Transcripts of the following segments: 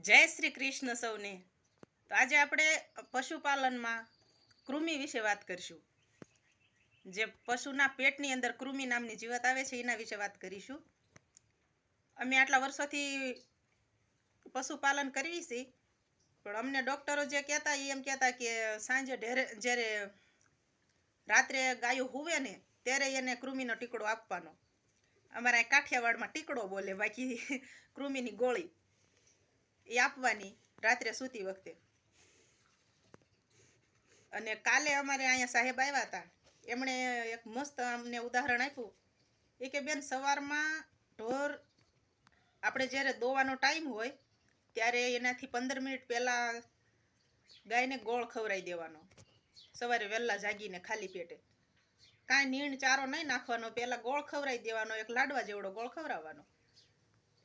જય શ્રી કૃષ્ણ સૌને. તો આજે આપણે પશુપાલનમાં કૃમિ વિશે વાત કરીશું. જે પશુના પેટની અંદર કૃમિ નામની જીવાત આવે છે એના વિશે વાત કરીશું. અમે આટલા વર્ષોથી પશુપાલન કરીએ છીએ, પણ અમને ડૉક્ટરો જે કહેતા એ એમ કહેતા કે સાંજે જ્યારે રાત્રે ગાયો હુવે ને ત્યારે એને કૃમિનો ટીકડો આપવાનો. અમારા કાઠિયાવાડમાં ટીકડો બોલે, બાકી કૃમિની ગોળી એ આપવાની રાત્રે સૂતી વખતે. અને કાલે અમારે અહીંયા સાહેબ આવ્યા હતા, એમણે એક મસ્ત અમને ઉદાહરણ આપ્યું. એ કે બેન, સવારમાં ઢોર આપણે જ્યારે દોવાનો ટાઈમ હોય ત્યારે એનાથી 15 મિનિટ પહેલાં ગાયને ગોળ ખવડાવી દેવાનો. સવારે વહેલા જાગીને ખાલી પેટે કાંઈ નીણ ચારો નહીં નાખવાનો, પહેલાં ગોળ ખવડાવી દેવાનો, એક લાડવા જેવડો ગોળ ખવડાવવાનો.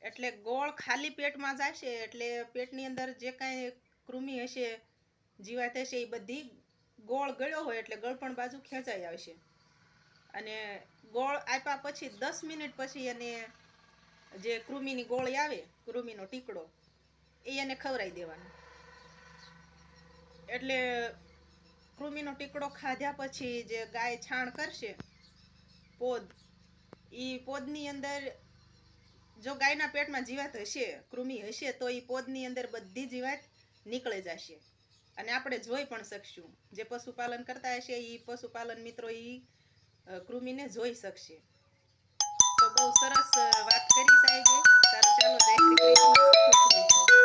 એટલે ગોળ ખાલી પેટમાં જશે એટલે પેટની અંદર જે કાંઈ કૃમિ હશે, જીવાત હશે, એ બધી ગોળ ગળ્યો હોય એટલે ગળપણ બાજુ ખેંચાઈ આવશે. અને ગોળ આપ્યા પછી 10 મિનિટ પછી એને જે કૃમિની ગોળી આવે, કૃમિનો ટીકડો, એ એને ખવડાવી દેવાનો. એટલે કૃમિનો ટીકડો ખાધા પછી જે ગાય છાણ કરશે પોદ, એ પોદની અંદર જો ગાયના પેટમાં જીવાત હશે, કૃમિ હશે, તો એ પોદની અંદર બધી જીવાત નીકળી જશે. અને આપણે જોઈ પણ શકશું. જે પશુપાલન કરતા હશે એ પશુપાલન મિત્રો એ કૃમિને જોઈ શકશે. તો બહુ સરસ વાત કરી સાહેબે. સારું, ચાલો, જય શ્રી કૃષ્ણ.